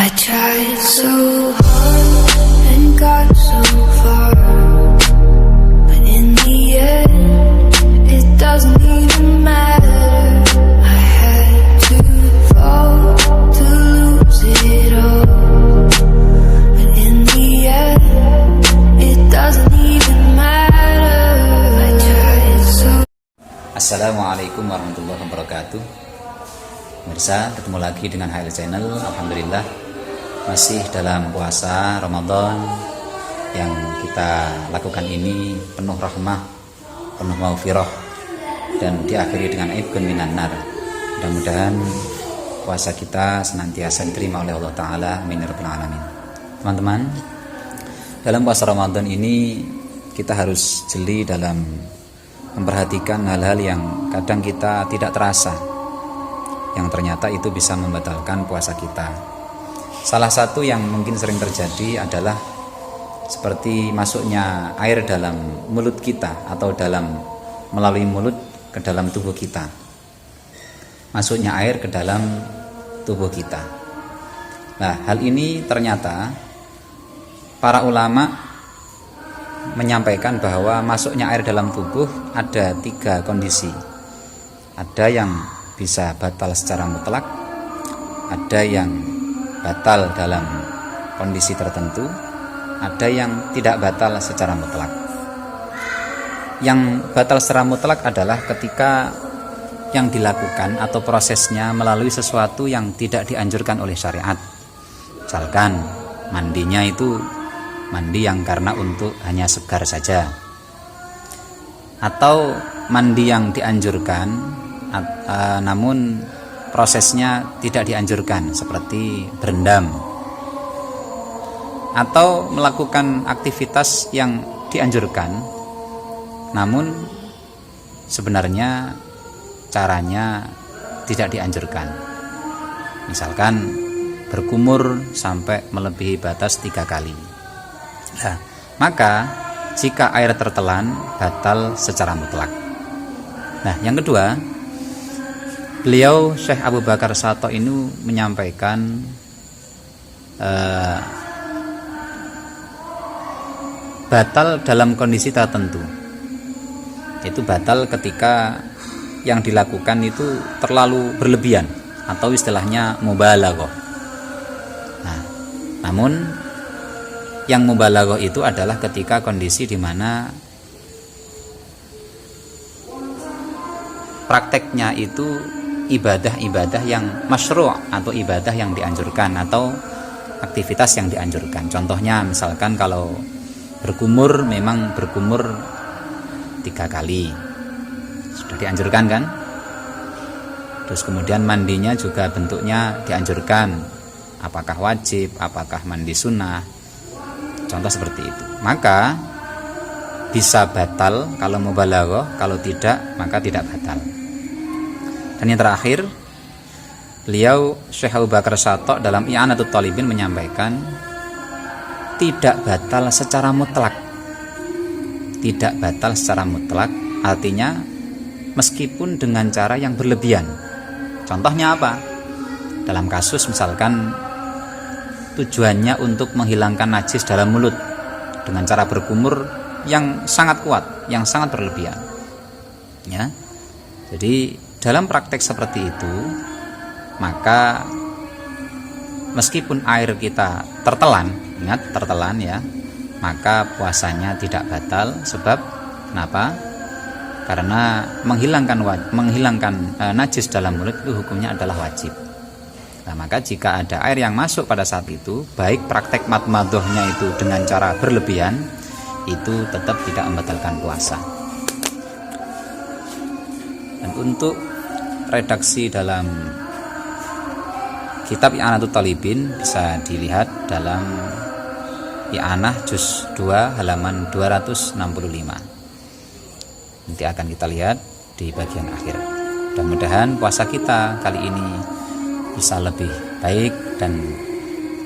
I tried so hard and got so far, but in the end, it doesn't even matter. I had to fall to lose it all, but in the end, it doesn't even matter. I tried so. Assalamualaikum warahmatullahi wabarakatuh. Pemirsa, ketemu lagi dengan HL Channel. Alhamdulillah masih dalam puasa Ramadan yang kita lakukan ini penuh rahmah, penuh maghfirah, dan diakhiri dengan ibn minan nar. Mudah-mudahan puasa kita senantiasa diterima oleh Allah Ta'ala. Amin ya rabbal alamin. Teman-teman, dalam puasa Ramadan ini kita harus jeli dalam memperhatikan hal-hal yang kadang kita tidak terasa, yang ternyata itu bisa membatalkan puasa kita. Salah satu yang mungkin sering terjadi adalah seperti masuknya air dalam mulut kita atau melalui mulut ke dalam tubuh kita. Masuknya air ke dalam tubuh kita. Nah, hal ini ternyata para ulama menyampaikan bahwa masuknya air dalam tubuh ada 3 kondisi. Ada yang bisa batal secara mutlak, ada yang batal dalam kondisi tertentu, ada yang tidak batal secara mutlak. Yang batal secara mutlak adalah ketika yang dilakukan atau prosesnya melalui sesuatu yang tidak dianjurkan oleh syariat. Misalkan mandinya itu mandi yang karena untuk hanya segar saja, atau mandi yang dianjurkan namun prosesnya tidak dianjurkan seperti berendam, atau melakukan aktivitas yang dianjurkan namun sebenarnya caranya tidak dianjurkan. Misalkan berkumur sampai melebihi batas 3 kali. Nah, maka jika air tertelan batal secara mutlak. Nah, yang kedua, beliau Syekh Abu Bakar Shatto ini menyampaikan batal dalam kondisi tertentu. Itu batal ketika yang dilakukan itu terlalu berlebihan atau istilahnya mubalaghah. Nah, namun yang mubalaghah itu adalah ketika kondisi di mana prakteknya itu ibadah-ibadah yang masyru' atau ibadah yang dianjurkan atau aktivitas yang dianjurkan. Contohnya misalkan kalau berkumur, memang berkumur 3 kali sudah dianjurkan kan. Terus kemudian mandinya juga bentuknya dianjurkan, apakah wajib, apakah mandi sunnah, contoh seperti itu. Maka bisa batal kalau mubalaghah, kalau tidak maka tidak batal. Dan yang terakhir, beliau Syekh Abu Bakar Shatto dalam I'anatul Talibin menyampaikan tidak batal secara mutlak. Tidak batal secara mutlak artinya meskipun dengan cara yang berlebihan. Contohnya apa? Dalam kasus misalkan tujuannya untuk menghilangkan najis dalam mulut dengan cara berkumur yang sangat kuat, yang sangat berlebihan. Ya. Jadi dalam praktek seperti itu, maka meskipun air kita tertelan, ingat tertelan ya, maka puasanya tidak batal. Sebab kenapa? Karena menghilangkan najis dalam mulut itu hukumnya adalah wajib. Nah, maka jika ada air yang masuk pada saat itu, baik praktek madmadhahnya itu dengan cara berlebihan, itu tetap tidak membatalkan puasa. Dan untuk redaksi dalam kitab I'anatul Talibin bisa dilihat dalam I'anah juz 2 halaman 265. Nanti akan kita lihat di bagian akhir. Mudah-mudahan puasa kita kali ini bisa lebih baik dan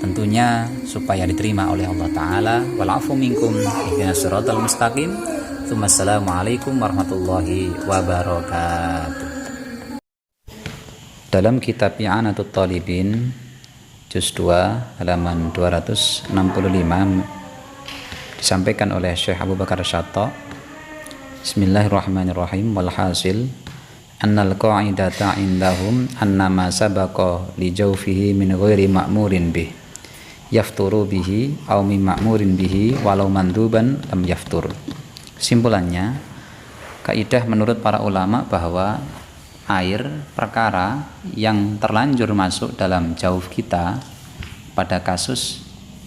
tentunya supaya diterima oleh Allah Ta'ala. Wal'afu minkum ihdinas siratal mustaqim. Assalamualaikum warahmatullahi wabarakatuh. Dalam kitab I'anatul Talibin juz 2 halaman 265 disampaikan oleh Syekh Abu Bakar Syatta. Bismillahirrahmanirrahim. Walhasil annal qa'idata indahum annama sabaqa li jawfihi min ghairi ma'murin bih yafturu bihi aw min ma'murin bihi walau manduban lam yaftur. Simpulannya, kaidah menurut para ulama bahwa air perkara yang terlanjur masuk dalam jauf kita pada kasus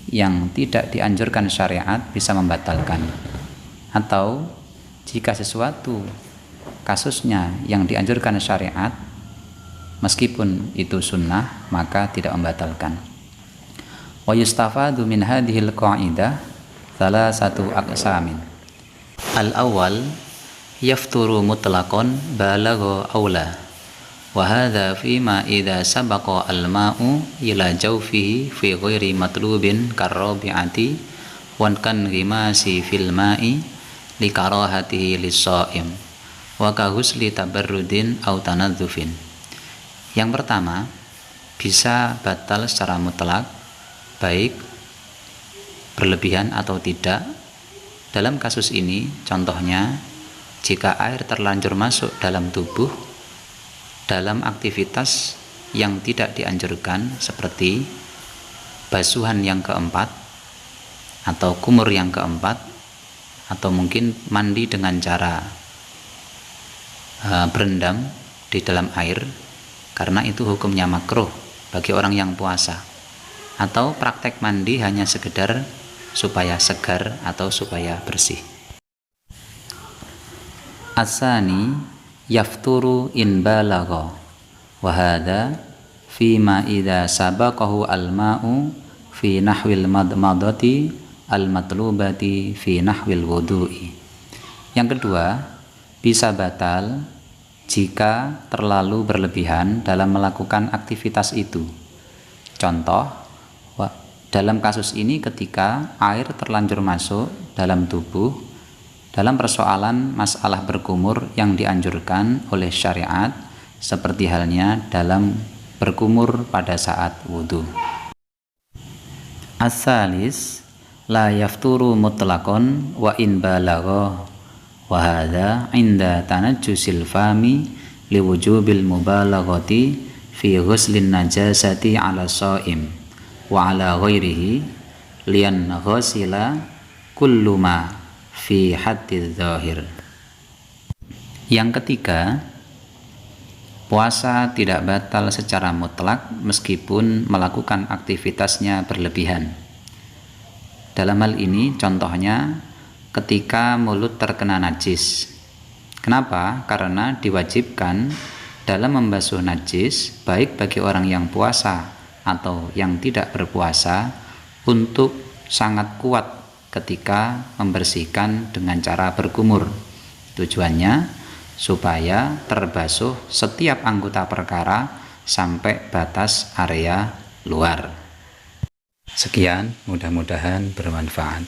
yang tidak dianjurkan syariat bisa membatalkan, atau jika sesuatu kasusnya yang dianjurkan syariat meskipun itu sunnah maka tidak membatalkan. Wa yustafadu min hadhil qa'idah salasatu aqsamin. Al-awwal yafturu mutlaqan balagha aula wa hadha fima idza sabaqa al-ma'u ila jawfihi fi ghairi matlubin karrabi'ati wan kan ghimasi fil ma'i li karahatihi lis-sha'im wa ka husli tabarrudin aw tanadzufin. Yang pertama, bisa batal secara mutlak baik berlebihan atau tidak. Dalam kasus ini contohnya, jika air terlanjur masuk dalam tubuh dalam aktivitas yang tidak dianjurkan seperti basuhan yang keempat atau kumur yang keempat, atau mungkin mandi dengan cara berendam di dalam air, karena itu hukumnya makruh bagi orang yang puasa, atau praktek mandi hanya sekedar supaya segar atau supaya bersih. Asani yafturu in balagha wa hadha fima idza sabaqahu al-ma'u fi nahwil madmadati al-matlubati fi nahwil wudu'i. Yang kedua, bisa batal jika terlalu berlebihan dalam melakukan aktivitas itu. Contoh, dalam kasus ini ketika air terlanjur masuk dalam tubuh dalam persoalan masalah berkumur yang dianjurkan oleh syariat, seperti halnya dalam berkumur pada saat wudhu. As-salis la yafturu mutlaqan wa in balagha wa hadha inda tanajjusil fami liwujubil mubalaghati fi ghuslin najasati ala shaim wa ala ghairihi lian ghasila kullu ma fi haddiz zahir. Yang ketiga, puasa tidak batal secara mutlak meskipun melakukan aktivitasnya berlebihan. Dalam hal ini contohnya ketika mulut terkena najis. Kenapa? Karena diwajibkan dalam membasuh najis baik bagi orang yang puasa atau yang tidak berpuasa untuk sangat kuat ketika membersihkan dengan cara berkumur. Tujuannya supaya terbasuh setiap anggota perkara sampai batas area luar. Sekian, mudah-mudahan bermanfaat.